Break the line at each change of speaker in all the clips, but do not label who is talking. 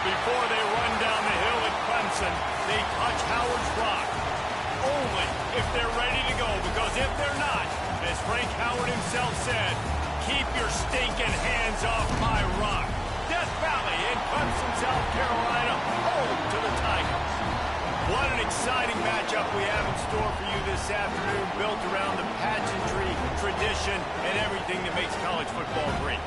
before they run down the hill at Clemson, they touch Howard's rock. Only if they're ready to go, because if they're not, as Frank Howard himself said, keep your stinking hands off my rock. Death Valley in Clemson, South Carolina, home to the Tigers. What an exciting matchup we have in store for you this afternoon, built around the pageantry, tradition, and everything that makes college football great.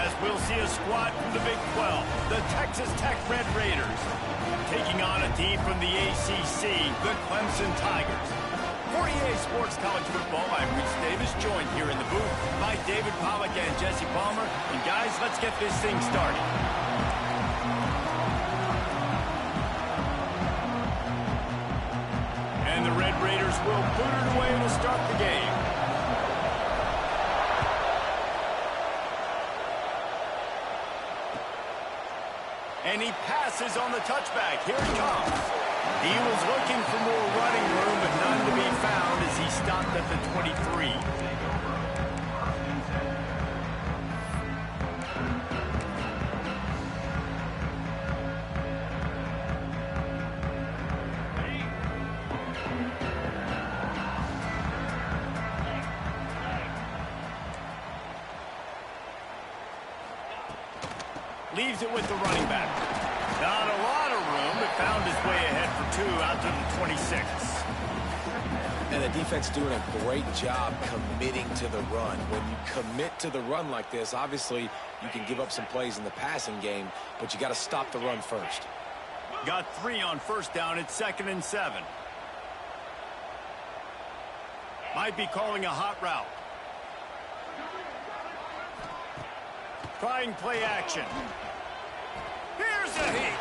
As we'll see a squad from the Big 12, the Texas Tech Red Raiders, taking on a team from the ACC, the Clemson Tigers. For EA Sports College Football, I'm Reese Davis, joined here in the booth by David Pollack and Jesse Palmer. And guys, let's get this thing started. And the Red Raiders will put it away to start the game. And he passes on the touchback. Here he comes. He was looking for more running room, but none to be found as he stopped at the 23. Leaves it with the running back. Not a lot of room, but found his way ahead for 2 out to the 26.
And the defense doing a great job committing to the run. When you commit to the run like this, obviously you can give up some plays in the passing game, but you got to stop the run first.
Got 3 on first down. It's 2nd and 7. Might be calling a hot route. Trying play action. Here's a hit.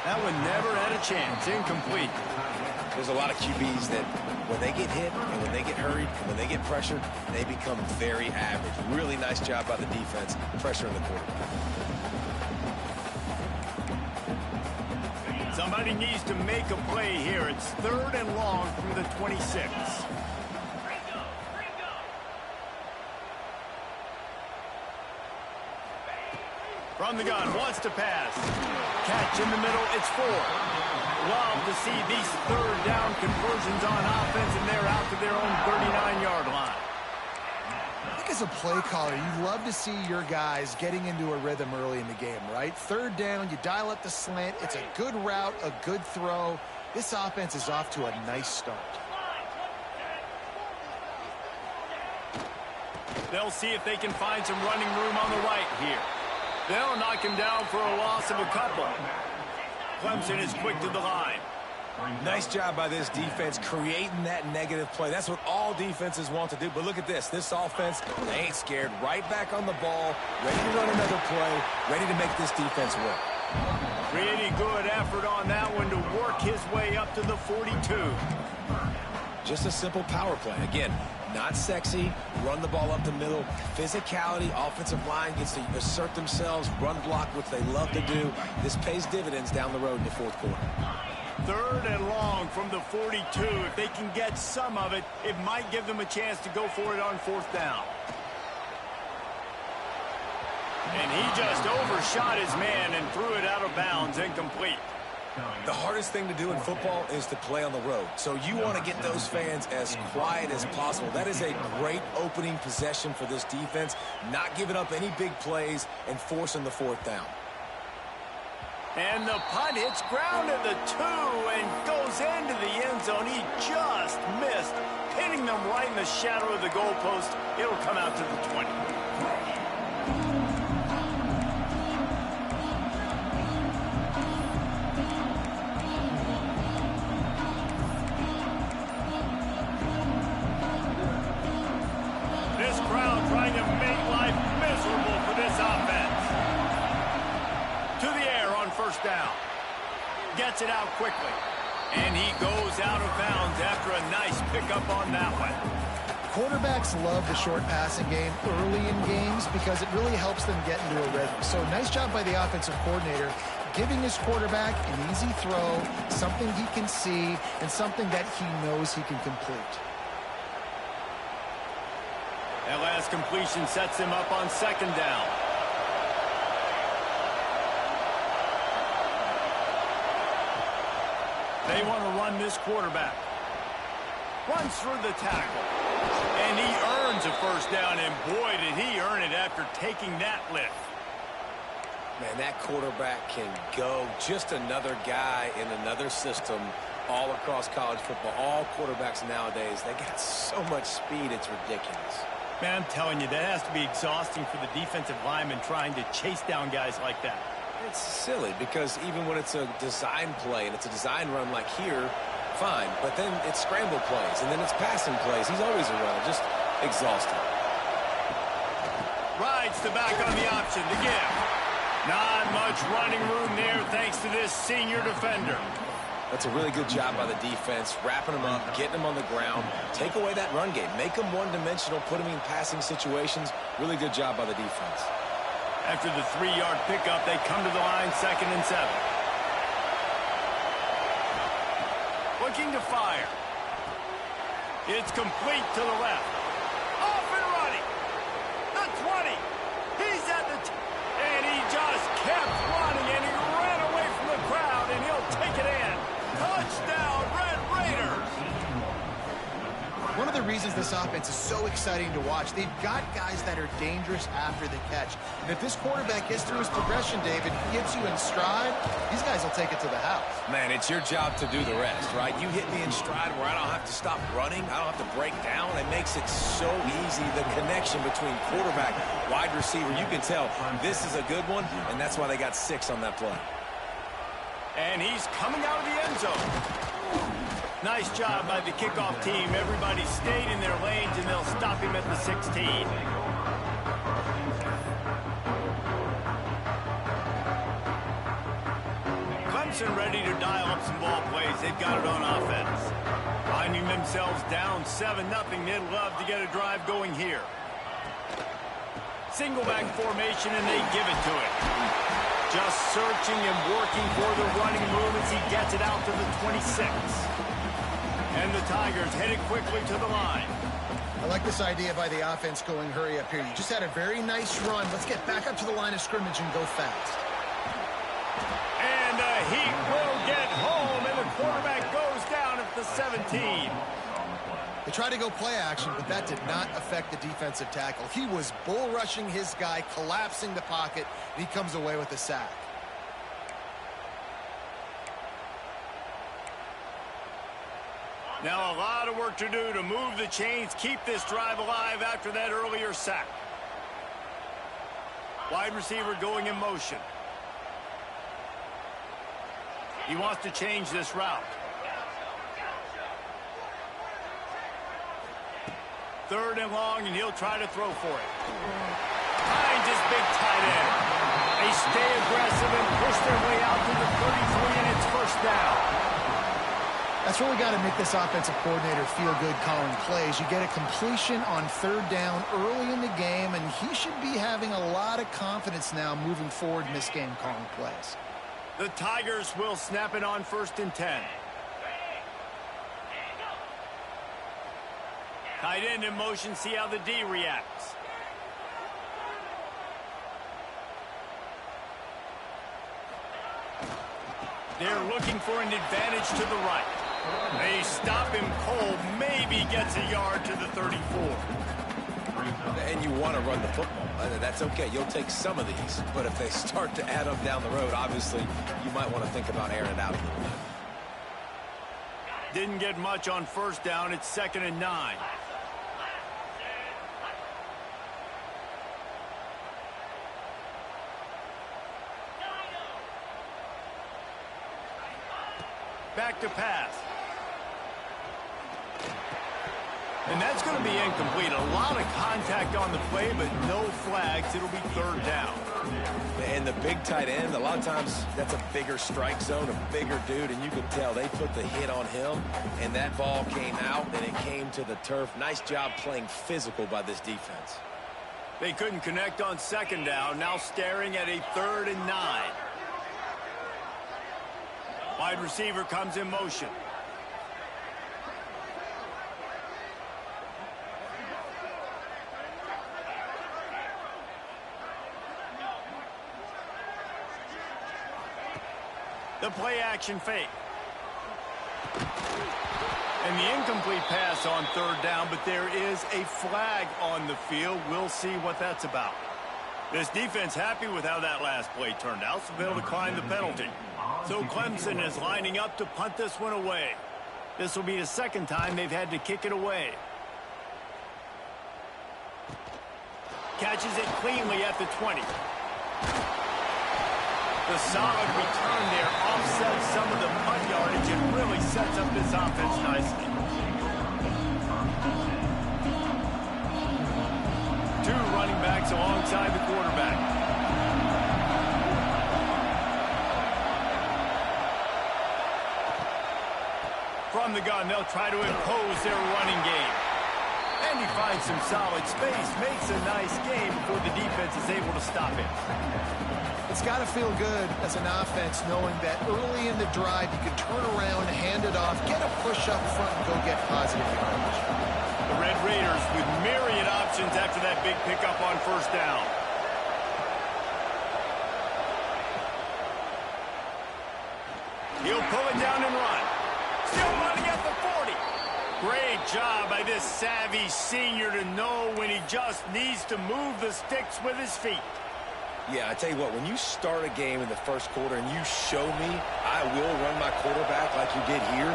That one never had a chance. Incomplete.
There's a lot of QBs that when they get hit and when they get hurried and when they get pressured, they become very average. Really nice job by the defense, pressuring the quarterback.
Somebody needs to make a play here. It's 3rd and long from the 26. From the gun, wants to pass. Catch in the middle, it's 4. Love to see these 3rd down conversions on offense, and they're out to their own 39-yard line.
I think as a play caller, you love to see your guys getting into a rhythm early in the game, right? 3rd down, you dial up the slant. It's a good route, a good throw. This offense is off to a nice start.
They'll see if they can find some running room on the right here. They'll knock him down for a loss of a couple. Clemson is quick to the line.
Nice job by this defense creating that negative play. That's what all defenses want to do. But look at this. This offense, they ain't scared. Right back on the ball, ready to run another play, ready to make this defense work.
Pretty good effort on that one to work his way up to the 42.
Just a simple power play. Again, not sexy, run the ball up the middle, physicality, offensive line gets to assert themselves, run block, which they love to do. This pays dividends down the road in the 4th quarter.
3rd and long from the 42. If they can get some of it, it might give them a chance to go for it on 4th down. And he just overshot his man and threw it out of bounds, incomplete.
The hardest thing to do in football is to play on the road. So you want to get those fans as quiet as possible. That is a great opening possession for this defense, not giving up any big plays and forcing the 4th down.
And the punt hits ground at the 2 and goes into the end zone. He just missed, hitting them right in the shadow of the goalpost. It'll come out to the 20. Trying to make life miserable for this offense. To the air on 1st down. Gets it out quickly. And he goes out of bounds after a nice pickup on that one.
Quarterbacks love the short passing game early in games because it really helps them get into a rhythm. So nice job by the offensive coordinator giving his quarterback an easy throw, something he can see, and something that he knows he can complete.
That last completion sets him up on 2nd down. They want to run this quarterback. Runs through the tackle. And he earns a first down, and boy, did he earn it after taking that lift.
Man, that quarterback can go. Just another guy in another system all across college football. All quarterbacks nowadays, they got so much speed, it's ridiculous.
Man, I'm telling you, that has to be exhausting for the defensive lineman trying to chase down guys like that.
It's silly because even when it's a design play and it's a design run like here, fine. But then it's scramble plays and then it's passing plays. He's always a runner, just exhausting.
Rides the back on the option to give. Not much running room there thanks to this senior defender.
That's a really good job by the defense, wrapping them up, getting them on the ground. Take away that run game. Make them one-dimensional, put them in passing situations. Really good job by the defense.
After the 3-yard pickup, they come to the line 2nd and 7. Looking to fire. It's complete to the left. Off and running. The 20. He's at the... and he just kept running, and he ran away from the crowd, and he'll take it in. Touchdown, Red Raiders!
One of the reasons this offense is so exciting to watch, they've got guys that are dangerous after the catch. And if this quarterback gets through his progression, David, gets you in stride, these guys will take it to the house.
Man, it's your job to do the rest, right? You hit me in stride where I don't have to stop running. I don't have to break down. It makes it so easy. The connection between quarterback, wide receiver, you can tell this is a good one, and that's why they got 6 on that play.
And he's coming out of the end zone. Nice job by the kickoff team. Everybody stayed in their lanes, and they'll stop him at the 16. Clemson ready to dial up some ball plays. They've got it on offense. Finding themselves down 7-0. They'd love to get a drive going here. Single back formation, and they give it to it. Just searching and working for the running room as he gets it out to the 26. And the Tigers headed quickly to the line.
I like this idea by the offense going hurry up here. You just had a very nice run. Let's get back up to the line of scrimmage and go fast.
And the Heat will get home, and the quarterback goes down at the 17.
They tried to go play action, but that did not affect the defensive tackle. He was bull rushing his guy, collapsing the pocket, and he comes away with a sack.
Now a lot of work to do to move the chains, keep this drive alive after that earlier sack. Wide receiver going in motion. He wants to change this route. 3rd and long, and he'll try to throw for it. Finds his big tight end. They stay aggressive and push their way out to the 33, and it's first down.
That's really got to make this offensive coordinator feel good calling plays. You get a completion on 3rd down early in the game, and he should be having a lot of confidence now moving forward in this game calling plays.
The Tigers will snap it on 1st and 10. Tight end in motion, see how the D reacts. They're looking for an advantage to the right. They stop him cold, maybe gets a yard to the 34.
And you want to run the football. That's okay. You'll take some of these. But if they start to add up down the road, obviously, you might want to think about airing it out a little bit.
Didn't get much on 1st down. It's 2nd and 9. Back to pass. And that's going to be incomplete. A lot of contact on the play, but no flags. It'll be 3rd down.
And the big tight end, a lot of times that's a bigger strike zone, a bigger dude, and you can tell they put the hit on him, and that ball came out, and it came to the turf. Nice job playing physical by this defense.
They couldn't connect on 2nd down. Now staring at a 3rd and 9. Wide receiver comes in motion. The play action fake. And the incomplete pass on third down, but there is a flag on the field. We'll see what that's about. This defense happy with how that last play turned out, so they'll decline the penalty. So Clemson is lining up to punt this one away. This will be the second time they've had to kick it away. Catches it cleanly at the 20. The solid return there offsets some of the punt yardage and really sets up this offense nicely. Two running backs alongside the quarterback. From the gun, they'll try to impose their running game. And he finds some solid space, makes a nice game before the defense is able to stop it.
It's got to feel good as an offense knowing that early in the drive you can turn around, hand it off, get a push up front, and go get positive yardage.
The Red Raiders with myriad options after that big pickup on first down. He'll pull it down and run. Still running at the 40. Great job by this savvy senior to know when he just needs to move the sticks with his feet.
Yeah, I tell you what, when you start a game in the first quarter and you show me I will run my quarterback like you did here,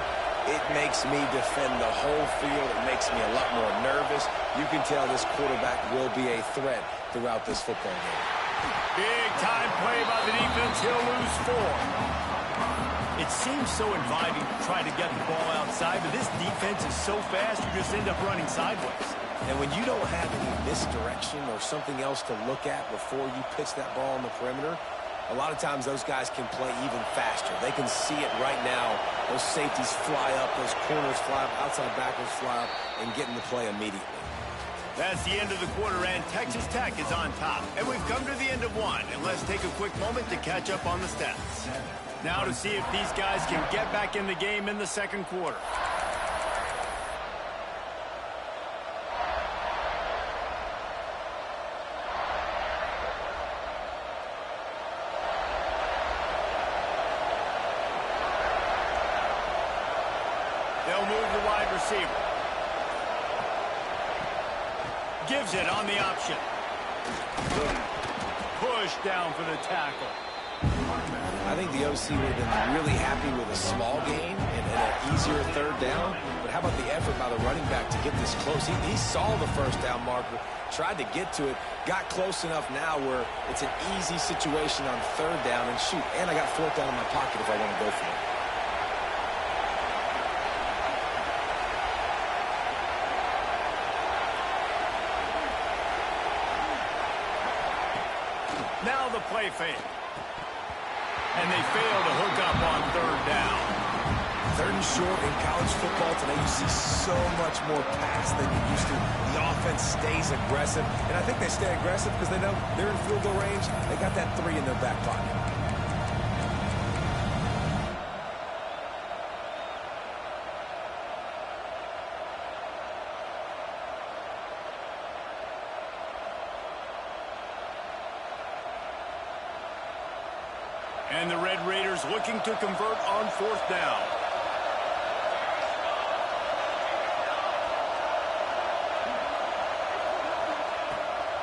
it makes me defend the whole field. It makes me a lot more nervous. You can tell this quarterback will be a threat throughout this football game.
Big time play by the defense. He'll lose 4. It seems so inviting to try to get the ball outside, but this defense is so fast you just end up running sideways.
And when you don't have any misdirection or something else to look at before you pitch that ball on the perimeter, a lot of times those guys can play even faster. They can see it right now. Those safeties fly up, those corners fly up, outside backers fly up, and get in the play immediately.
That's the end of the quarter, and Texas Tech is on top. And we've come to the end of one, and let's take a quick moment to catch up on the stats. Now to see if these guys can get back in the game in the second quarter. They'll move the wide receiver. Gives it on the option. Push down for the tackle.
I think the OC would have been really happy with a small gain and an easier third down. But how about the effort by the running back to get this close? He saw the first down marker, tried to get to it, got close enough now where it's an easy situation on third down. And shoot, and I got fourth down in my pocket if I want to go for it.
Now the play fake. And they fail to hook up on third down.
Third and short in college football today, you see so much more pass than you used to. The offense stays aggressive, and I think they stay aggressive because they know they're in field goal range. They got that 3 in their back pocket.
And the Red Raiders looking to convert on fourth down.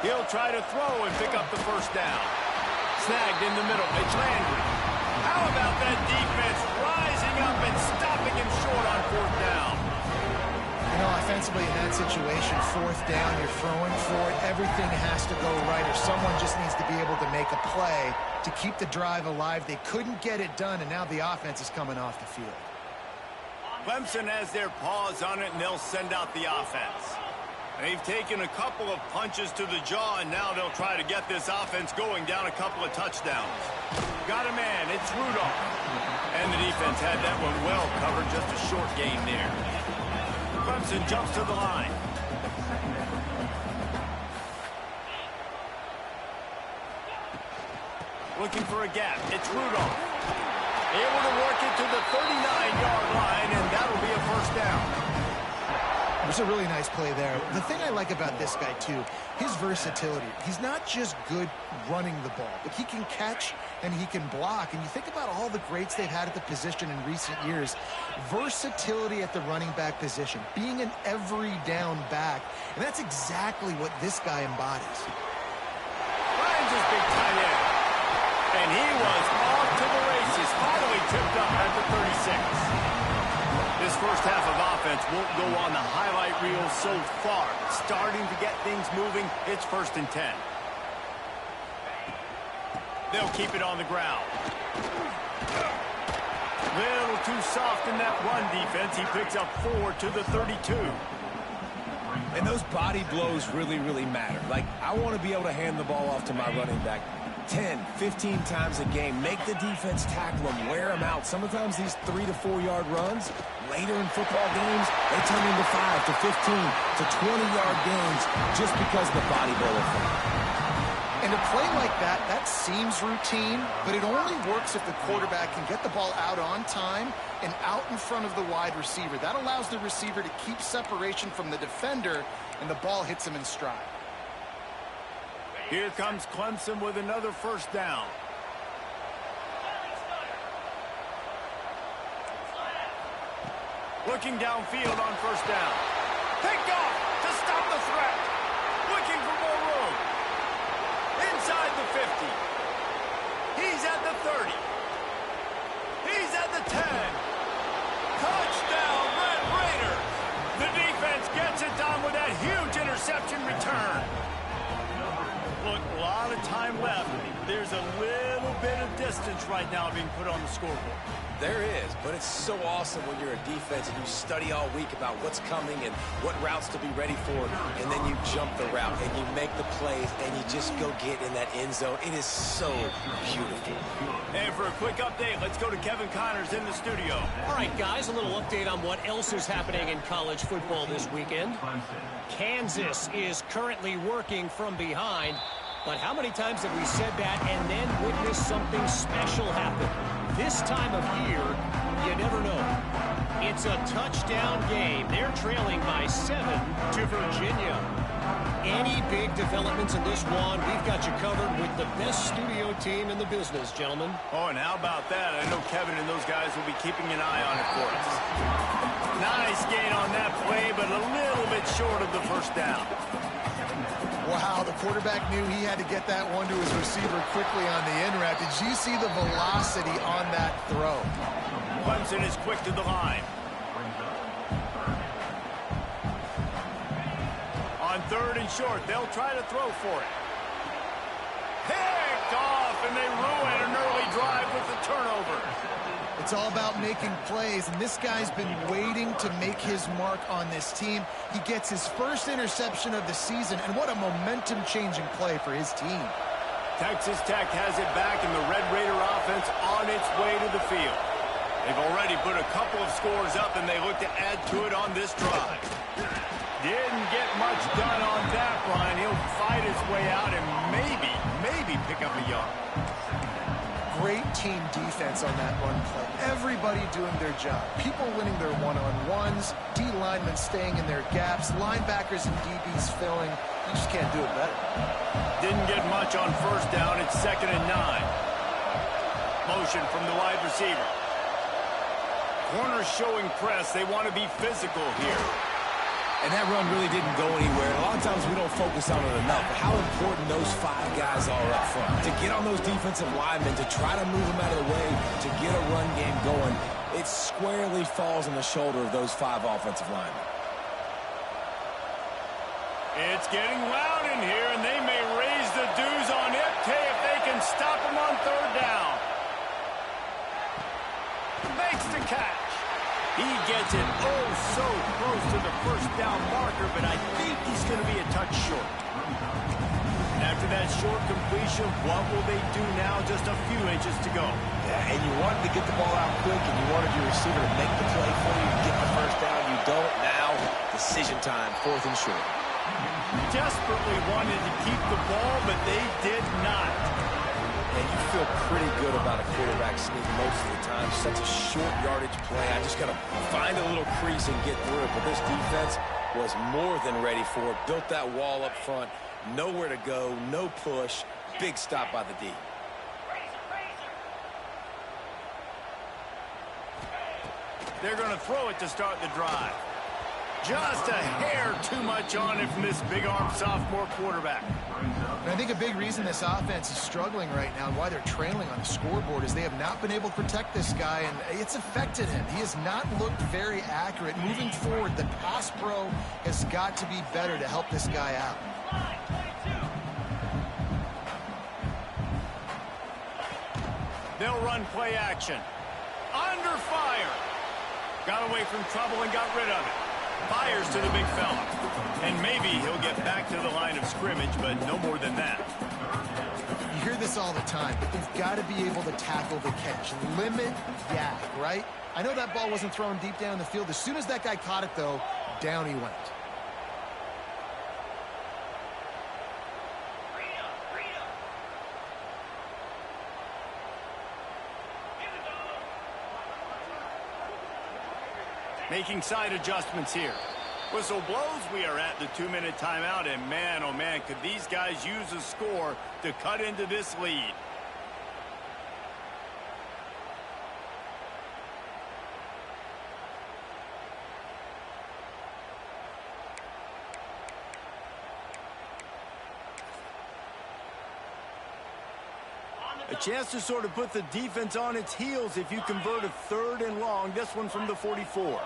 He'll try to throw and pick up the first down. Snagged in the middle. It's Landry. How about that defense rising up and stopping him short on fourth down?
You know, offensively in that situation, fourth down, you're throwing for it. Everything has to go right, or someone just needs to be able to make a play to keep the drive alive. They couldn't get it done, and now the offense is coming off the field.
Clemson has their paws on it, and they'll send out the offense. They've taken a couple of punches to the jaw, and now they'll try to get this offense going down a couple of touchdowns. Got a man. It's Rudolph. And the defense had that one well covered. Just a short gain there. Clemson jumps to the line. Looking for a gap. It's Rudolph. Able to work it to the 39-yard line, and that'll be a first down.
It was a really nice play there. The thing I like about this guy, too, his versatility. He's not just good running the ball, but he can catch and he can block. And you think about all the greats they've had at the position in recent years. Versatility at the running back position, being an every down back. And that's exactly what this guy embodies.
Finds his big tight end. And he was off to the races, finally tipped up at the 36. This first half of offense won't go on the highlight reel so far. Starting to get things moving, it's 1st and 10. They'll keep it on the ground. Little too soft in that run defense. He picks up 4 to the 32.
And those body blows really, really matter. Like, I want to be able to hand the ball off to my running back 10, 15 times a game. Make the defense tackle them, wear them out. Sometimes these 3 to 4 yard runs, later in football games, they turn into 5 to 15 to 20-yard games just because of the body blow effect.
And a play like that, that seems routine, but it only works if the quarterback can get the ball out on time and out in front of the wide receiver. That allows the receiver to keep separation from the defender, and the ball hits him in stride.
Here comes Clemson with another 1st down. Looking downfield on 1st down. Picked off to stop the threat. Looking for more room. Inside the 50. He's at the 30. He's at the 10. Touchdown, Red Raiders. The defense gets it done with that huge interception return. Look, a lot of time left. There's a little bit of distance right now being put on the scoreboard.
There is, but it's so awesome when you're a defense and you study all week about what's coming and what routes to be ready for, and then you jump the route and you make the plays and you just go get in that end zone. It is so beautiful.
And for a quick update, let's go to Kevin Connors in the studio.
All right, guys, a little update on what else is happening in college football this weekend. Kansas is currently working from behind, but how many times have we said that and then witnessed something special happen? This time of year, you never know. It's a touchdown game. They're trailing by 7 to Virginia. Any big developments in this one, we've got you covered with the best studio team in the business, gentlemen.
Oh, and how about that? I know Kevin and those guys will be keeping an eye on it for us. Nice gain on that play, but a little bit short of the 1st down.
Wow, the quarterback knew he had to get that one to his receiver quickly on the in route. Did you see the velocity on that throw?
Clemson is quick to the line. On 3rd and short, they'll try to throw for it. Picked off, and they ruin an early drive with the turnover.
It's all about making plays, and this guy's been waiting to make his mark on this team. He gets his first interception of the season, and what a momentum-changing play for his team.
Texas Tech has it back, and the Red Raider offense on its way to the field. They've already put a couple of scores up, and they look to add to it on this drive. Didn't get much done on that, Brian. He'll fight his way out and maybe pick up a yard.
Great team defense on that run play. Everybody doing their job. People winning their one-on-ones, D linemen staying in their gaps, linebackers and DBs filling. You just can't do it better.
Didn't get much on 1st down. It's 2nd and 9. Motion from the wide receiver. Corners showing press. They want to be physical here.
And that run really didn't go anywhere. A lot of times we don't focus on it enough, but how important those 5 guys are up front. To get on those defensive linemen, to try to move them out of the way, to get a run game going, it squarely falls on the shoulder of those 5 offensive linemen.
It's getting loud in here, and they may raise the dues on Ipte if they can stop him on 3rd down. Makes the catch. He gets it oh so close to the 1st down marker, but I think he's going to be a touch short. After that short completion, what will they do now? Just a few inches to go.
Yeah, and you wanted to get the ball out quick, and you wanted your receiver to make the play for you, get the 1st down. You don't now. Decision time, 4th and short.
Desperately wanted to keep the ball, but they did not.
And you feel pretty good about a quarterback sneak most of the time. Such a short yardage play. I just got to find a little crease and get through it. But this defense, was more than ready for it. Built that wall up front. Nowhere to go, no push. Big stop by the D.
They're going to throw it to start the drive. Just a hair too much on it from this big-arm sophomore quarterback.
And I think a big reason this offense is struggling right now and why they're trailing on the scoreboard is they have not been able to protect this guy, and it's affected him. He has not looked very accurate. Moving forward, the pass pro has got to be better to help this guy out.
They'll run play action. Under fire. Got away from trouble and got rid of it. Fires to the big fella. And maybe he'll get back to the line of scrimmage, but no more than that.
You hear this all the time, but they've got to be able to tackle the catch. Limit yak, right? I know that ball wasn't thrown deep down the field. As soon as that guy caught it, though, down he went.
Making side adjustments here. Whistle blows, we are at the 2-minute timeout, and man, oh man, could these guys use a score to cut into this lead. A chance to sort of put the defense on its heels if you convert a 3rd and long, this one from the 44.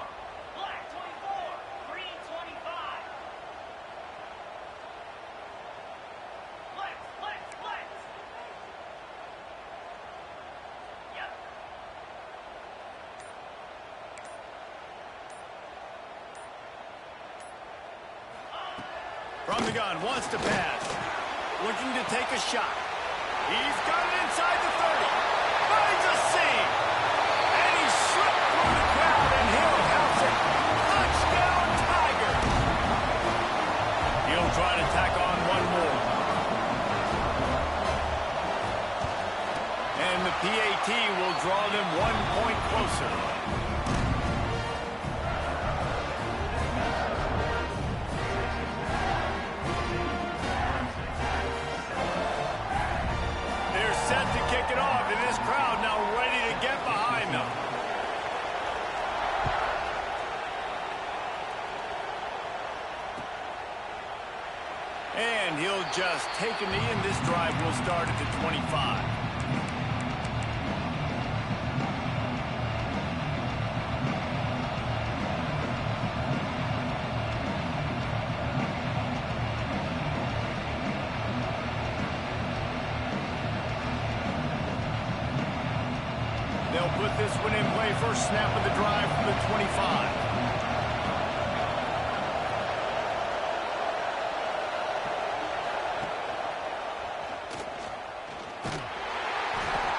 From the gun, wants to pass. Looking to take a shot. He's got it inside the 30. Finds a seam. And he slipped through the crowd, and he'll house it. Touchdown, Tigers. He'll try to tack on one more. And the PAT will draw them 1 point closer. And he'll just take a knee, and this drive will start at the 25. They'll put this one in play. First snap of the drive from the 25.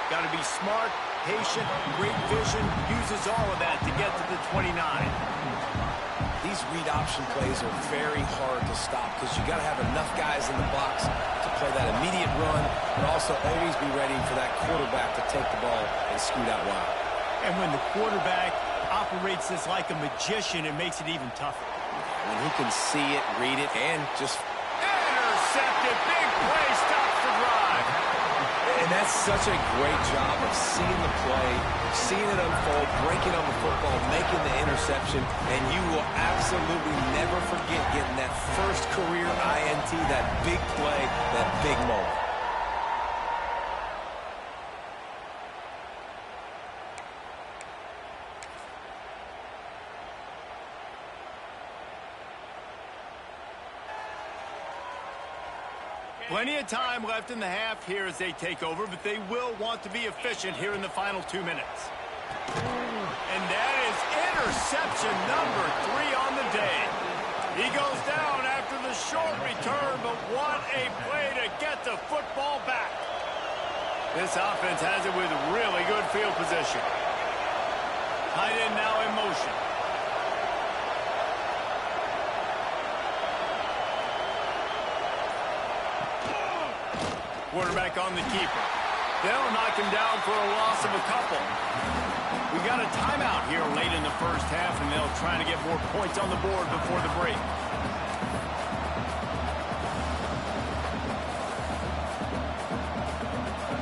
Got to be smart, patient, great vision, uses all of that to get to the 29.
These read option plays are very hard to stop because you got to have enough guys in the box to play that immediate run, but also always be ready for that quarterback to take the ball and scoot out wide.
And when the quarterback operates this like a magician, it makes it even tougher.
When he can see it, read it, and just
intercepted. Big play, stops the drive.
And that's such a great job of seeing the play, seeing it unfold, breaking on the football, making the interception, and you will absolutely never forget getting that first career INT, that big play, that big moment.
Plenty of time left in the half here as they take over, but they will want to be efficient here in the final 2 minutes. And that is interception number 3 on the day. He goes down after the short return, but what a play to get the football back. This offense has it with really good field position. Tight end now in motion. Quarterback on the keeper. They'll knock him down for a loss of a couple. We got got a timeout here late in the first half, and they'll try to get more points on the board before the break.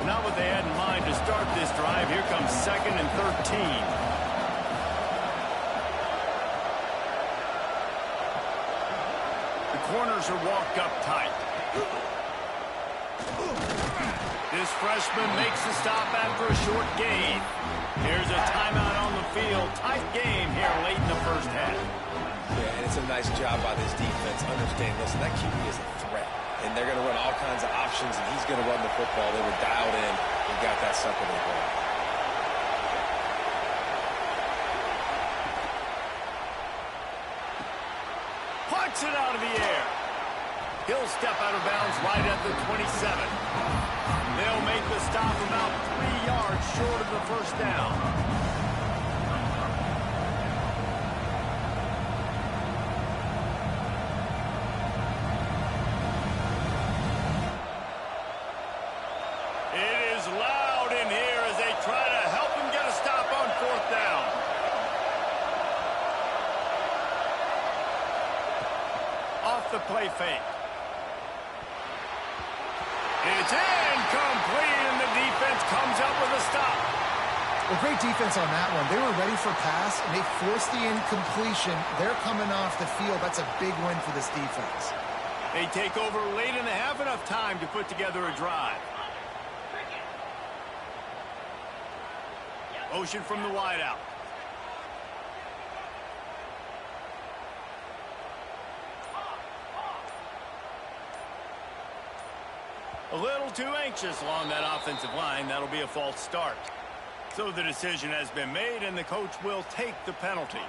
Not what they had in mind to start this drive. Here comes 2nd and 13. The corners are walked up tight. This freshman makes the stop after a short gain. Here's a timeout on the field. Tight game here late in the first half.
Yeah, and it's a nice job by this defense. Understand, listen, that QB is a threat. And they're going to run all kinds of options, and he's going to run the football. They were dialed in and got that sucker to go.
Punts it out of the air. He'll step out of bounds right at the 27. They'll make the stop about 3 yards short of the first down. It is loud in here as they try to help him get a stop on 4th down. Off the play fake. It's incomplete, and the defense comes up with a stop.
Well, great defense on that one. They were ready for pass, and they forced the incompletion. They're coming off the field. That's a big win for this defense.
They take over late in the half, enough time to put together a drive. Motion from the wideout. A little too anxious along that offensive line. That'll be a false start. So the decision has been made, and the coach will take the penalty.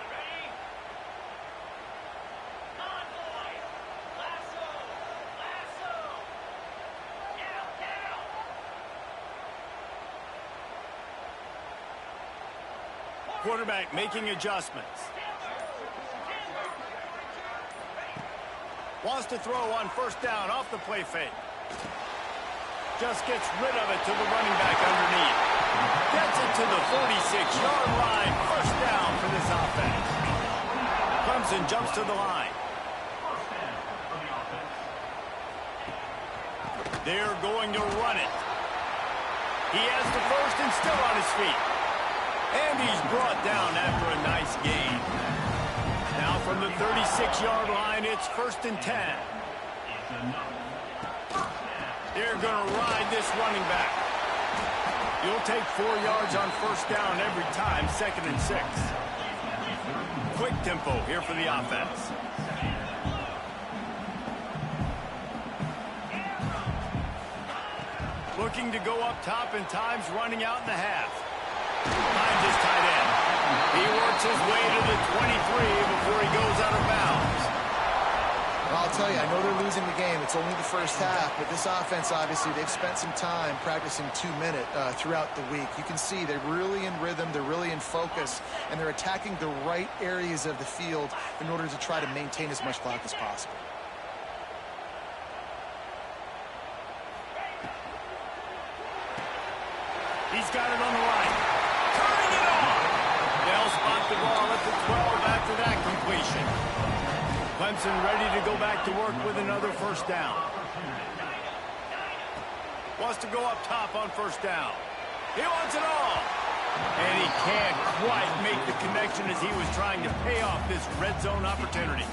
Quarterback making adjustments. Wants to throw on 1st down off the play fake. Just gets rid of it to the running back underneath. Gets it to the 46-yard line. 1st down for this offense. Clemson jumps to the line. They're going to run it. He has the 1st and still on his feet. And he's brought down after a nice gain. Now from the 36-yard line, it's 1st and 10. They're going to ride this running back. You'll take 4 yards on 1st down every time, 2nd and 6. Quick tempo here for the offense. Looking to go up top, and time's running out in the half. Finds his tight end. He works his way to the 23 before he goes out of bounds.
Well, I'll tell you, I know they're losing the game. It's only the first half, but this offense, obviously, they've spent some time practicing 2-minute throughout the week. You can see they're really in rhythm, they're really in focus, and they're attacking the right areas of the field in order to try to maintain as much clock as possible.
He's got it on the line. Turning it on. They'll spot the ball at the 12 after that completion. Clemson ready to go back to work with another 1st down. Wants to go up top on 1st down. He wants it all. And he can't quite make the connection as he was trying to pay off this red zone opportunity.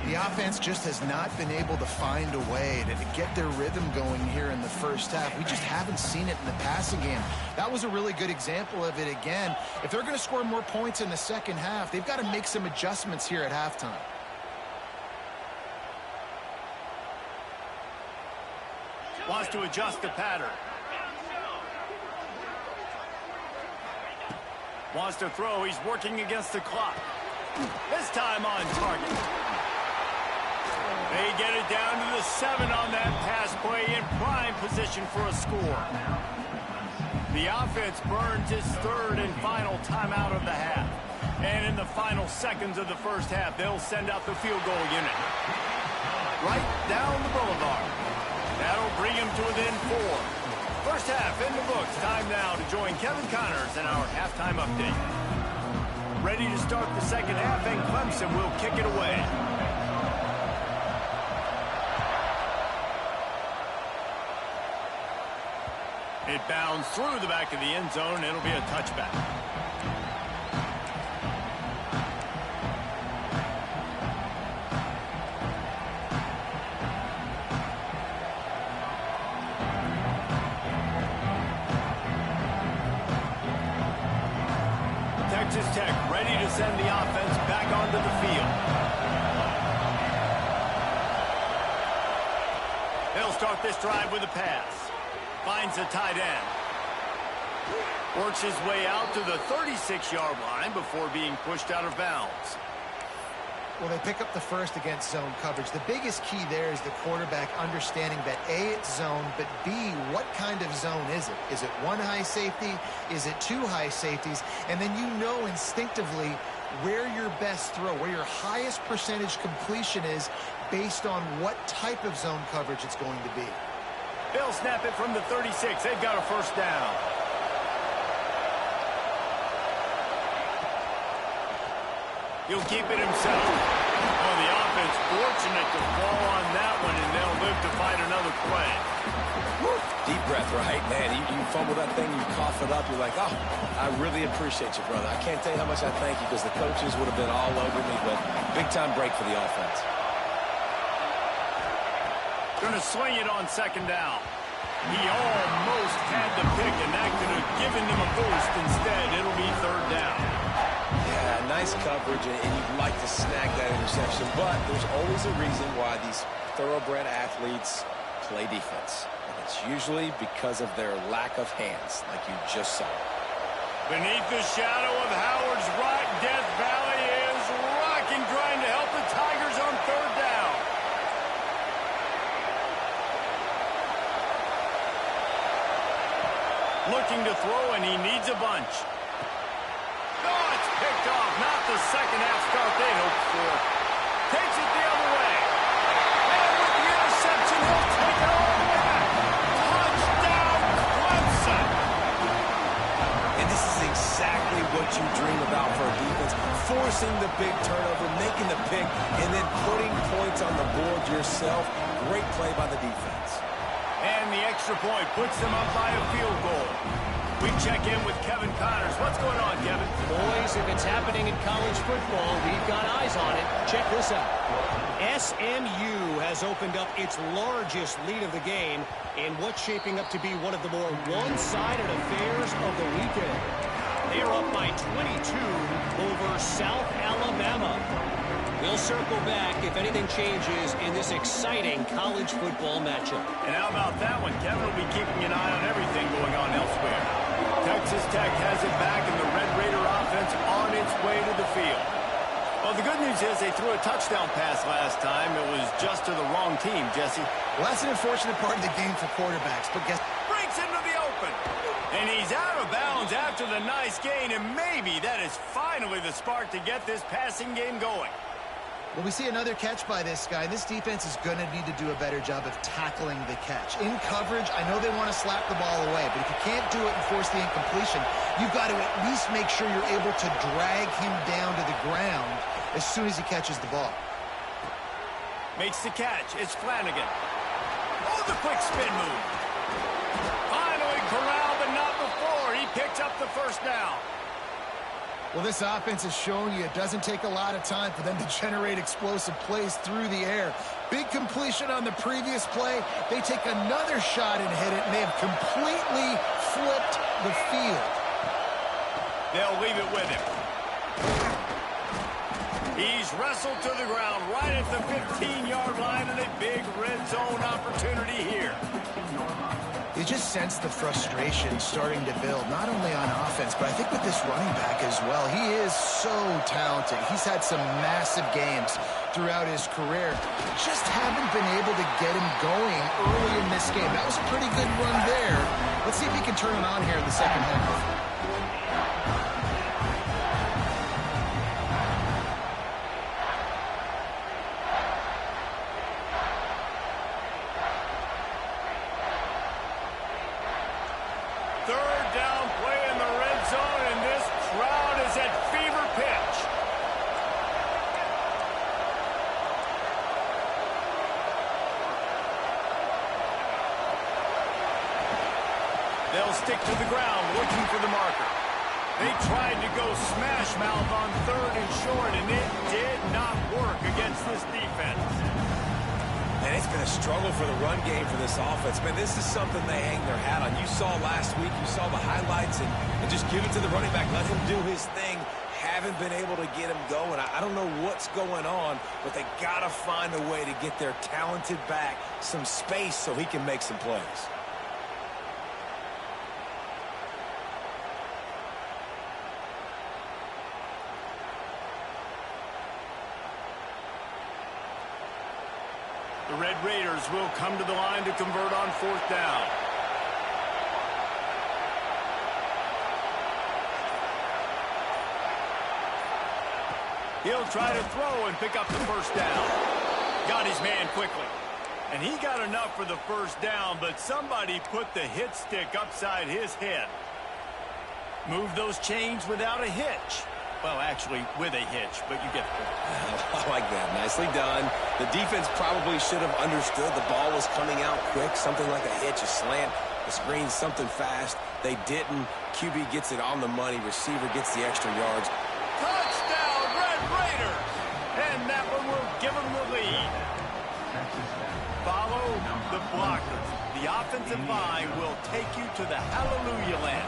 The offense just has not been able to find a way to get their rhythm going here in the first half. We just haven't seen it in the passing game. That was a really good example of it again. If they're going to score more points in the second half, they've got to make some adjustments here at halftime.
Wants to adjust the pattern. Wants to throw. He's working against the clock. This time on target. They get it down to the 7 on that pass play, in prime position for a score. The offense burns its 3rd and final timeout of the half. And in the final seconds of the first half, they'll send out the field goal unit. Right down the boulevard. That'll bring him to within 4. First half in the books. Time now to join Kevin Connors in our halftime update. Ready to start the second half, and Clemson will kick it away. It bounds through the back of the end zone. It'll be a touchback. Texas Tech ready to send the offense back onto the field. They'll start this drive with a pass. Finds the tight end. Works his way out to the 36-yard line before being pushed out of bounds.
Well, they pick up the first against zone coverage. The biggest key there is the quarterback understanding that A, it's zone, but B, what kind of zone is it? Is it one high safety? Is it two high safeties? And then you know instinctively where your best throw, where your highest percentage completion is based on what type of zone coverage it's going to be.
They'll snap it from the 36. They've got a first down. He'll keep it himself. Oh, the offense fortunate to fall on that one, and they'll live to fight another play.
Woo. Deep breath, right? Man, you fumble that thing, you cough it up, you're like, oh, I really appreciate you, brother. I can't tell you how much I thank you because the coaches would have been all over me, but big-time break for the offense.
Going to swing it on second down. He almost had the pick, and that could have given them a boost. Instead, it'll be third down.
Yeah, nice coverage, and you'd like to snag that interception, but there's always a reason why these thoroughbred athletes play defense. And it's usually because of their lack of hands, like you just saw.
Beneath the shadow of Howard's Rock, Death Valley is rocking, trying to help the Tigers on third down. Looking to throw, and he needs a bunch. Oh, it's picked off. Not the second half start they hoped for. Takes it the other way. And with the interception, he'll take it all the way back. Touchdown, Clemson.
And this is exactly what you dream about for a defense. Forcing the big turnover, making the pick, and then putting points on the board yourself. Great play by the defense.
And the extra point puts them up by a field goal. We check in with Kevin Connors. What's going on, Kevin?
Boys, if it's happening in college football, we've got eyes on it. Check this out. SMU has opened up its largest lead of the game in what's shaping up to be one of the more one-sided affairs of the weekend. They're up by 22 over South Alabama. We'll circle back if anything changes in this exciting college football matchup.
And how about that one? Kevin will be keeping an eye on everything going on elsewhere. Texas Tech has it back, and the Red Raider offense on its way to the field. Well, the good news is they threw a touchdown pass last time. It was just to the wrong team, Jesse.
Well, that's an unfortunate part of the game for quarterbacks, but guess...
Breaks into the open. And he's out of bounds after the nice gain, and maybe that is finally the spark to get this passing game going.
Well, we see another catch by this guy. This defense is going to need to do a better job of tackling the catch. In coverage, I know they want to slap the ball away, but if you can't do it and force the incompletion, you've got to at least make sure you're able to drag him down to the ground as soon as he catches the ball.
Makes the catch. It's Flanagan. Oh, the quick spin move. Finally corralled, but not before. He picked up the first down.
Well, this offense has shown you it doesn't take a lot of time for them to generate explosive plays through the air. Big completion on the previous play. They take another shot and hit it, and they have completely flipped the field.
They'll leave it with him. He's wrestled to the ground right at the 15-yard line, and a big red zone opportunity here.
You just sense the frustration starting to build, not only on offense, but I think with this running back as well. He is so talented. He's had some massive games throughout his career. Just haven't been able to get him going early in this game. That was a pretty good run there. Let's see if he can turn it on here in the second half.
stick to the ground, looking for the marker. They tried to go smash mouth on 3rd and short, and it did not work against this defense.
And it's been a struggle for the run game for this offense. Man, this is something they hang their hat on. You saw last week, you saw the highlights, and just give it to the running back. Let him do his thing. Haven't been able to get him going. I don't know what's going on, but they got to find a way to get their talented back some space so he can make some plays.
The Red Raiders will come to the line to convert on 4th down. He'll try to throw and pick up the 1st down. Got his man quickly. And he got enough for the 1st down, but somebody put the hit stick upside his head. Move those chains without a hitch. Well, actually, with a hitch, but you get the point.
I like that. Nicely done. The defense probably should have understood the ball was coming out quick, something like a hitch, a slant, a screen, something fast. They didn't. QB gets it on the money. Receiver gets the extra yards.
Touchdown, Red Raiders! And that one will give them the lead. Follow the blockers. The offensive line will take you to the hallelujah land.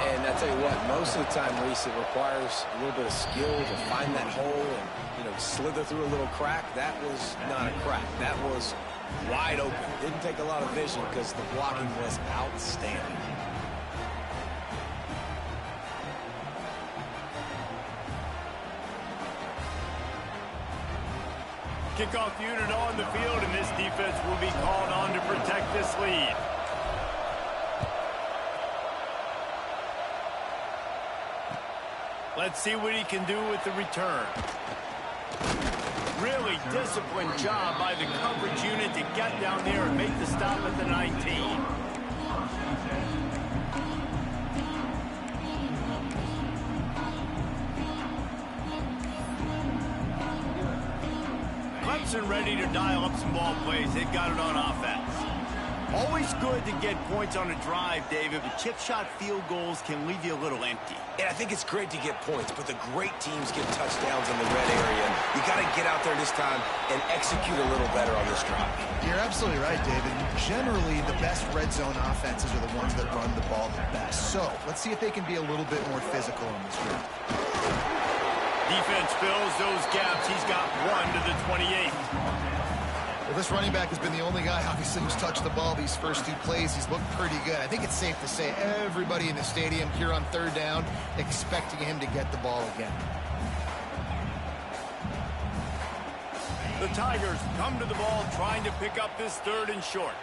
And I tell you what, most of the time, Reese, it requires a little bit of skill to find that hole and, slither through a little crack. That was not a crack. That was wide open. Didn't take a lot of vision because the blocking was outstanding.
Kickoff unit on the field, and this defense will be called on to protect this lead. Let's see what he can do with the return. Really disciplined job by the coverage unit to get down there and make the stop at the 19. Clemson ready to dial up some ball plays. They've got it on offense. Always good to get points on a drive, David, but chip shot field goals can leave you a little empty.
And I think it's great to get points, but the great teams get touchdowns in the red area. You got to get out there this time and execute a little better on this drive.
You're absolutely right, David. Generally, the best red zone offenses are the ones that run the ball the best. So let's see if they can be a little bit more physical on this drive.
Defense fills those gaps. He's got one to the 28.
Well, this running back has been the only guy, obviously, who's touched the ball these first 2 plays. He's looked pretty good. I think it's safe to say everybody in the stadium here on 3rd down expecting him to get the ball again.
The Tigers come to the ball trying to pick up this 3rd and short.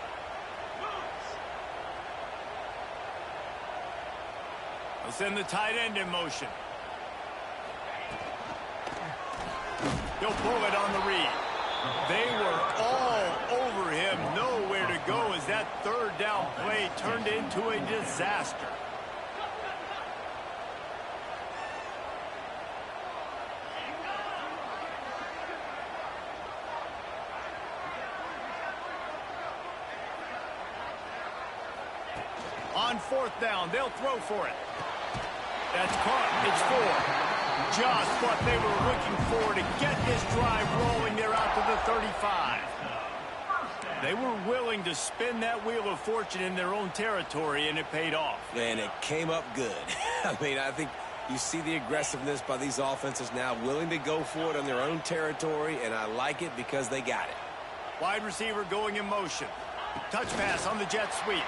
They'll send the tight end in motion. He'll pull it on the read. They were all over him, nowhere to go as that 3rd down play turned into a disaster. On 4th down, they'll throw for it. That's caught. It's 4. Just what they were looking for to get this drive rolling. They're out to the 35. They were willing to spin that wheel of fortune in their own territory, and it paid off.
And it came up good. I mean, I think you see the aggressiveness by these offenses now, willing to go for it on their own territory, and I like it because they got it.
Wide receiver going in motion. Touch pass on the jet sweep.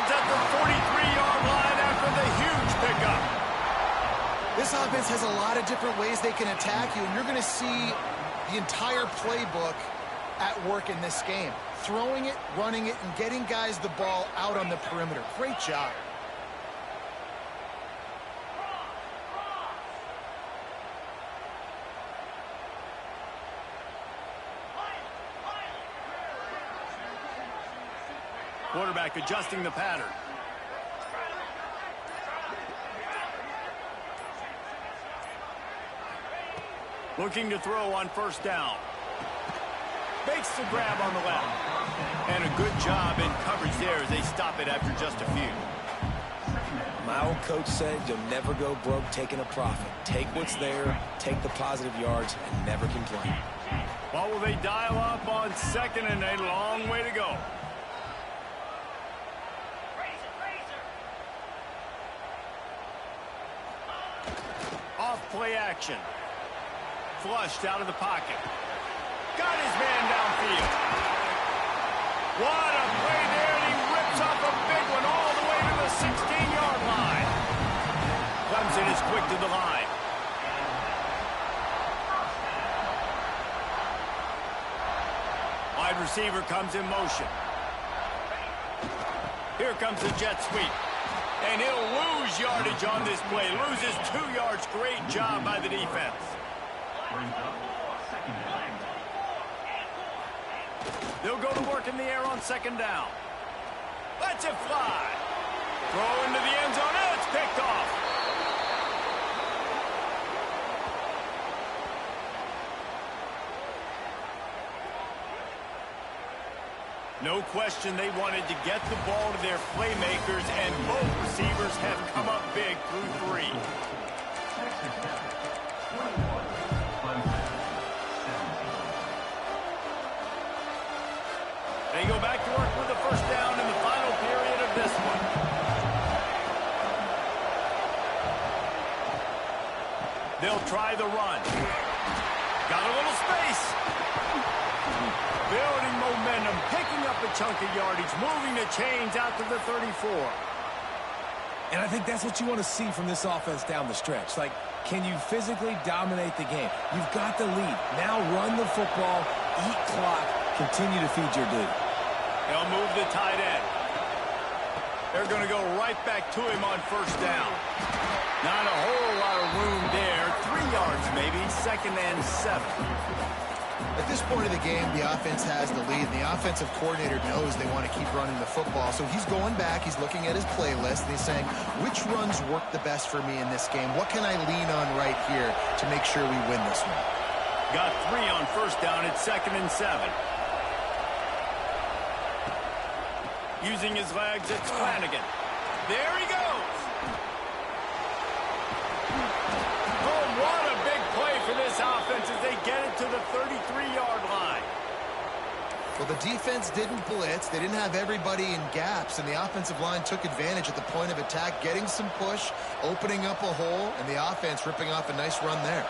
At the 43-yard line after the huge pickup.
This offense has a lot of different ways they can attack you, and you're going to see the entire playbook at work in this game. Throwing it, running it, and getting guys the ball out on the perimeter. Great job.
Quarterback adjusting the pattern. Looking to throw on 1st down. Makes the grab on the left. And a good job in coverage there as they stop it after just a few.
My old coach said you'll never go broke taking a profit. Take what's there, take the positive yards, and never complain.
What will they dial up on second and a long way to go? Off play action. Flushed out of the pocket. Got his man downfield. What a play there, and he rips off a big one all the way to the 16-yard line. Clemson is quick to the line. Wide receiver comes in motion. Here comes the jet sweep. And he'll lose yardage on this play. Loses 2 yards. Great job by the defense. They'll go to work in the air on second down. Let's it fly. Throw into the end zone. And it's picked off. No question they wanted to get the ball to their playmakers, and both receivers have come up big through 3. They go back to work with the first down in the final period of this one. They'll try the run. Got a little space. Building momentum, picking up a chunk of yardage, moving the chains out to the 34.
And I think that's what you want to see from this offense down the stretch. Like, can you physically dominate the game? You've got the lead. Now run the football, eat clock, continue to feed your dude.
They'll move the tight end. They're going to go right back to him on first down. Not a whole lot of room there. 3 yards maybe, 2nd and 7.
At this point of the game, the offense has the lead, and the offensive coordinator knows they want to keep running the football. So he's going back, he's looking at his playlist, and he's saying, which runs work the best for me in this game? What can I lean on right here to make sure we win this one?
Got 3 on first down at 2nd and 7. Using his legs, it's Flanagan. There he goes. Oh, what a big play for this offense as they get it to the 33-yard line.
Well, the defense didn't blitz. They didn't have everybody in gaps, and the offensive line took advantage at the point of attack, getting some push, opening up a hole, and the offense ripping off a nice run there.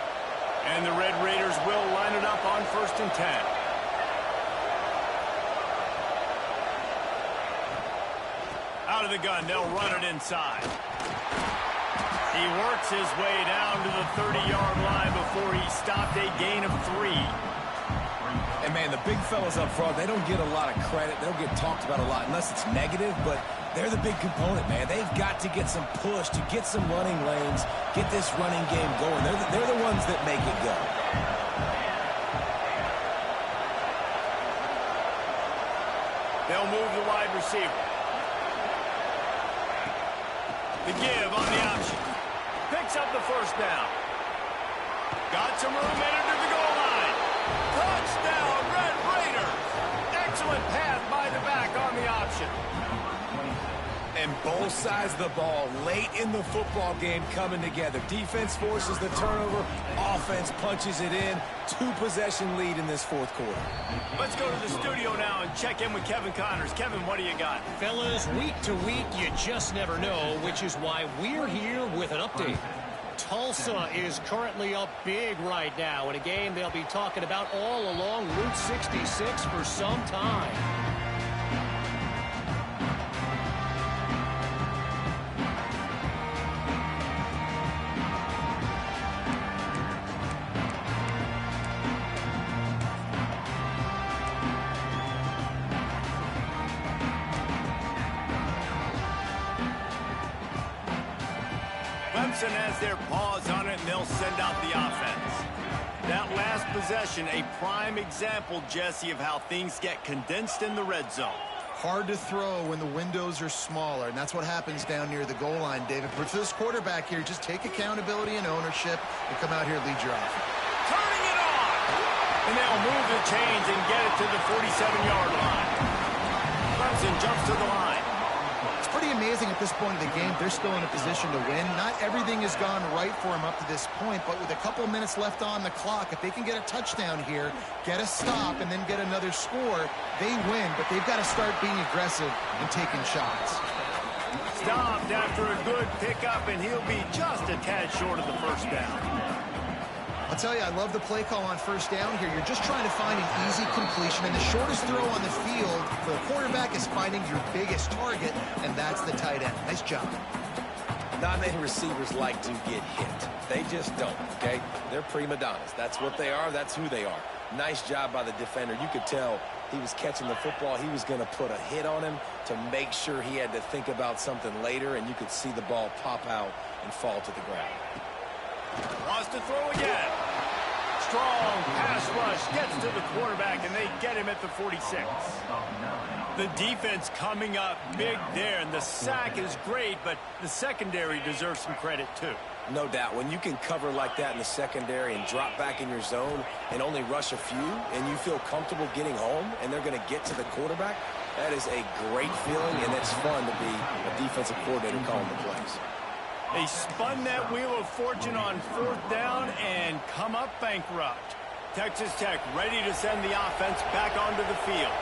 And the Red Raiders will line it up on 1st and 10. Out of the gun, they'll run it inside. He works his way down to the 30-yard line before he stopped, a gain of 3.
And, man, the big fellas up front, they don't get a lot of credit. They don't get talked about a lot unless it's negative, but they're the big component, man. They've got to get some push, to get some running lanes, get this running game going. They're the ones that make it go.
They'll move the wide receiver. The give on the option. Picks up the first down. Got some room headed to the goal line. Touchdown, Red Raiders. Excellent pass by the back on the option.
And both sides of the ball late in the football game coming together. Defense forces the turnover. Offense punches it in. 2-possession lead in this 4th quarter.
Let's go to the studio now and check in with Kevin Connors. Kevin, what do you got?
Fellas, week to week, you just never know, which is why we're here with an update. Tulsa is currently up big right now in a game they'll be talking about all along Route 66 for some time.
Clemson has their paws on it, and they'll send out the offense. That last possession, a prime example, Jesse, of how things get condensed in the red zone.
Hard to throw when the windows are smaller, and that's what happens down near the goal line, David. But for this quarterback here, just take accountability and ownership and come out here and lead your offense.
Turning it on! And they'll move the chains and get it to the 47-yard line. Clemson jumps to the line.
It's pretty amazing at this point of the game. They're still in a position to win. Not everything has gone right for them up to this point, but with a couple minutes left on the clock, if they can get a touchdown here, get a stop, and then get another score, they win. But they've got to start being aggressive and taking shots.
Stopped after a good pickup, and he'll be just a tad short of the first down.
I'll tell you, I love the play call on first down here. You're just trying to find an easy completion, and the shortest throw on the field for the quarterback is finding your biggest target, and that's the tight end. Nice job.
Non-name receivers like to get hit. They just don't, okay? They're prima donnas. That's what they are. That's who they are. Nice job by the defender. You could tell he was catching the football. He was going to put a hit on him to make sure he had to think about something later, and you could see the ball pop out and fall to the ground.
Wants to throw again. Strong pass rush gets to the quarterback, and they get him at the 46. The defense coming up big there, and the sack is great, but the secondary deserves some credit too.
No doubt. When you can cover like that in the secondary and drop back in your zone and only rush a few, and you feel comfortable getting home, and they're going to get to the quarterback, that is a great feeling, and it's fun to be a defensive coordinator calling the plays.
They spun that wheel of fortune on fourth down and come up bankrupt. Texas Tech ready to send the offense back onto the field.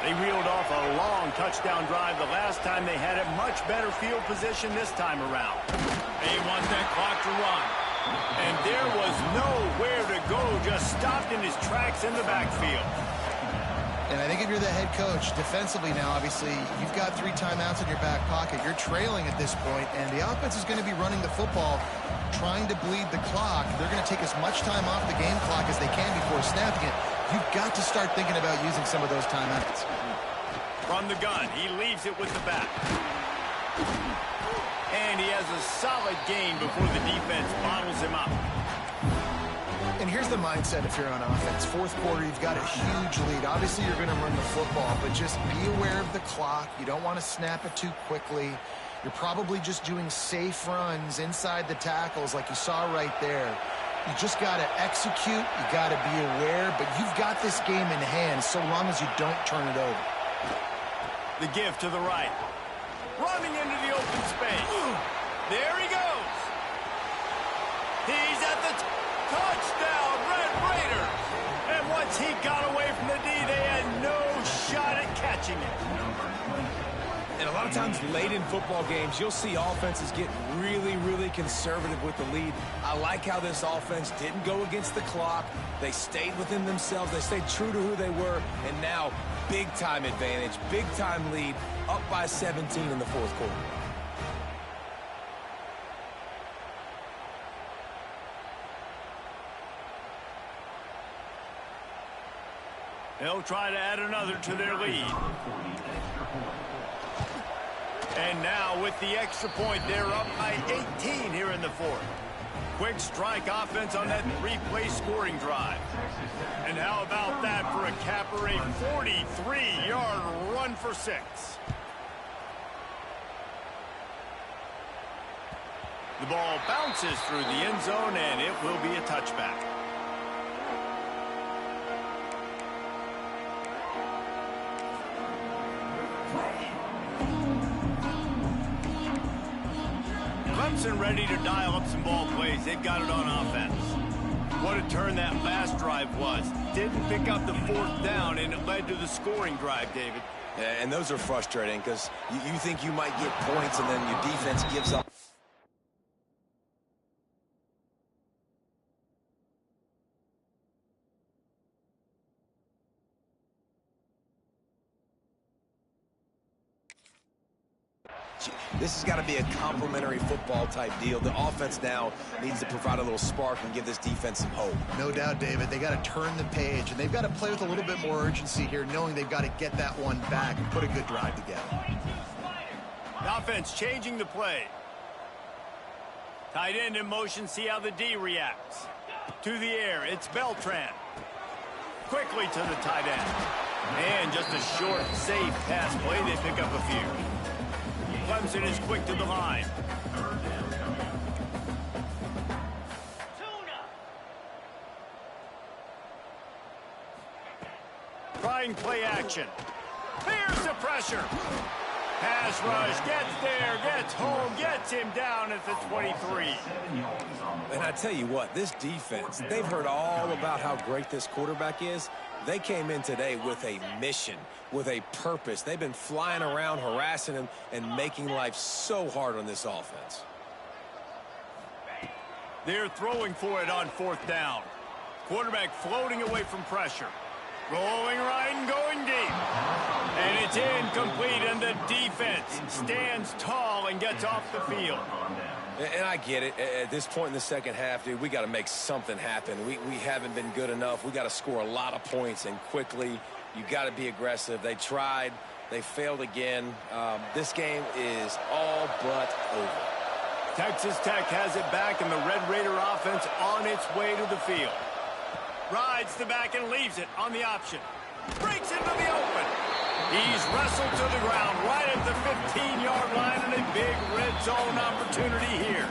They reeled off a long touchdown drive the last time they had it. Much better field position this time around. They want that clock to run. And there was nowhere to go, just stopped in his tracks in the backfield.
And I think if you're the head coach, defensively now, obviously, you've got 3 timeouts in your back pocket. You're trailing at this point, and the offense is going to be running the football, trying to bleed the clock. They're going to take as much time off the game clock as they can before snapping it. You've got to start thinking about using some of those timeouts.
From the gun, he leaves it with the back. And he has a solid gain before the defense bottles him up.
And here's the mindset if you're on offense. Fourth quarter, you've got a huge lead. Obviously, you're going to run the football, but just be aware of the clock. You don't want to snap it too quickly. You're probably just doing safe runs inside the tackles like you saw right there. You just got to execute. You got to be aware, but you've got this game in hand so long as you don't turn it over.
The give to the right. Running into the open space. There he goes. He's at the touchdown, Red Raiders. And once he got away from the D, they had no shot at catching it.
And a lot of times late in football games, you'll see offenses get really, really conservative with the lead. I like how this offense didn't go against the clock. They stayed within themselves. They stayed true to who they were. And now, big-time advantage, big-time lead, up by 17 in the fourth quarter.
They'll try to add another to their lead. And now with the extra point, they're up by 18 here in the fourth. Quick strike offense on that 3-play scoring drive. And how about that for a capper, a 43-yard run for 6. The ball bounces through the end zone, and it will be a touchback. Clemson ready to dial up some ball plays. They've got it on offense. What a turn that last drive was. Didn't pick up the fourth down, and it led to the scoring drive, David.
Yeah, and those are frustrating because you think you might get points, and then your defense gives up. This has got to be a complementary football type deal. The offense now needs to provide a little spark and give this defense some hope.
No doubt, David. They got to turn the page, and they've got to play with a little bit more urgency here, knowing they've got to get that one back and put a good drive together.
The offense changing the play. Tight end in motion, see how the D reacts. To the air, it's Beltran. Quickly to the tight end. And just a short, safe pass play. They pick up a few. Clemson is quick to the line. trying play action. Here's the pressure. Pass rush, gets there, gets home, gets him down at the 23.
And I tell you what, this defense, they've heard all about how great this quarterback is. They came in today with a mission, with a purpose. They've been flying around, harassing him, and making life so hard on this offense.
They're throwing for it on 4th down. Quarterback floating away from pressure. Rolling right and going deep. And it's incomplete, and the defense stands tall and gets off the field.
And I get it. At this point in the second half, dude, we got to make something happen. We haven't been good enough. We got to score a lot of points and quickly. You got to be aggressive. They tried. They failed again. This game is all but over.
Texas Tech has it back, and the Red Raider offense on its way to the field. Rides the back and leaves it on the option. Breaks into the open. He's wrestled to the ground right at the 15-yard line, and a big red zone opportunity here.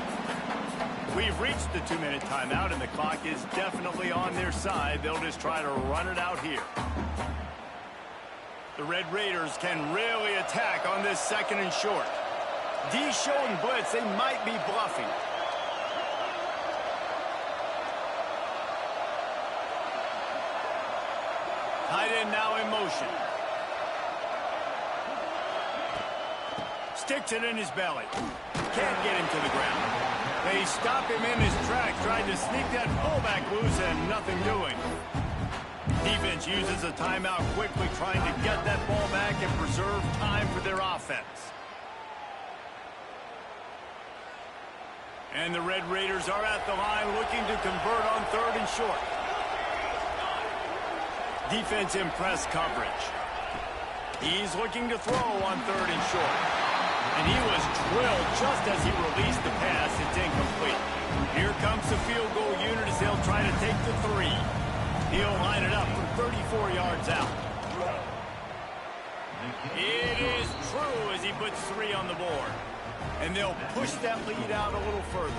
We've reached the 2-minute timeout, and the clock is definitely on their side. They'll just try to run it out here. The Red Raiders can really attack on this 2nd and short. D showing blitz. They might be bluffing. Tight end now in motion. Sticks it in his belly. Can't get him to the ground. They stop him in his tracks, trying to sneak that fullback loose, and nothing doing. Defense uses a timeout quickly, trying to get that ball back and preserve time for their offense. And the Red Raiders are at the line looking to convert on 3rd and short. Defense in press coverage. He's looking to throw on 3rd and short. And he was drilled just as he released the pass. It's incomplete. Here comes the field goal unit as they'll try to take the 3. He'll line it up from 34 yards out. It is true as he puts 3 on the board. And they'll push that lead out a little further.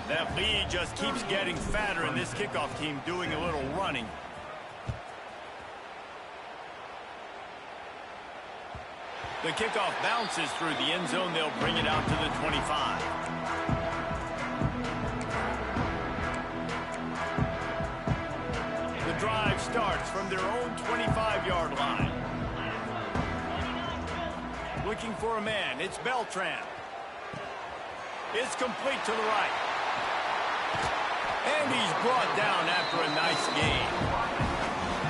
That lead just keeps getting fatter, and this kickoff team doing a little running. The kickoff bounces through the end zone. They'll bring it out to the 25. The drive starts from their own 25-yard line. Looking for a man. It's Beltran. It's complete to the right. And he's brought down after a nice gain.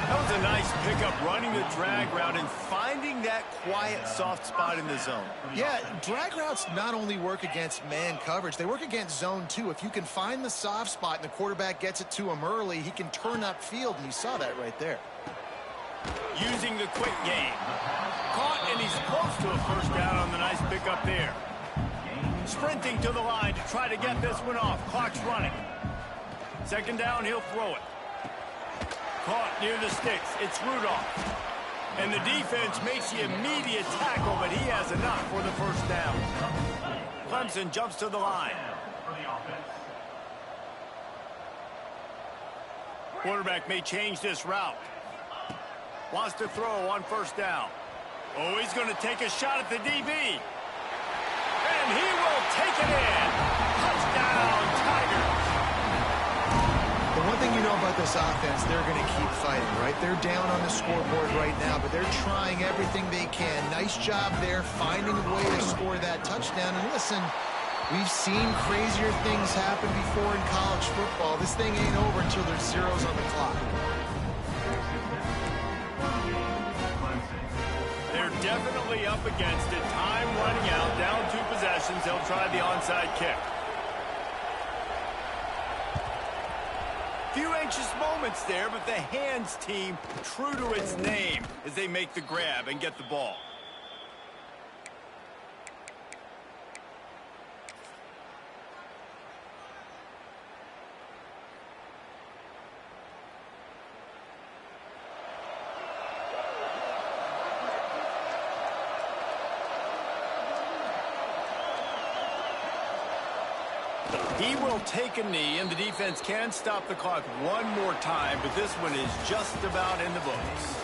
That was a nice pickup, running the drag route and finding that quiet, soft spot in the zone.
Yeah, drag routes not only work against man coverage, they work against zone too. If you can find the soft spot and the quarterback gets it to him early, he can turn upfield, and you saw that right there.
Using the quick game. Caught, and he's close to a 1st down on the nice pickup there. Sprinting to the line to try to get this one off. Clock's running. 2nd down, he'll throw it. Caught near the sticks. It's Rudolph. And the defense makes the immediate tackle, but he has enough for the 1st down. Clemson jumps to the line. Quarterback may change this route. Wants to throw on 1st down. Oh, he's going to take a shot at the DB. And he will take it in. Touchdown, Tigers.
The one thing you know about this offense, they're going to keep fighting, right? They're down on the scoreboard right now, but they're trying everything they can. Nice job there, finding a way to score that touchdown. And listen, we've seen crazier things happen before in college football. This thing ain't over until there's zeros on the clock.
They're definitely up against it. Time running out, down 2 possessions. They'll try the onside kick. Few anxious moments there, but the hands team true to its name as they make the grab and get the ball. He will take a knee, and the defense can stop the clock one more time, but this one is just about in the books.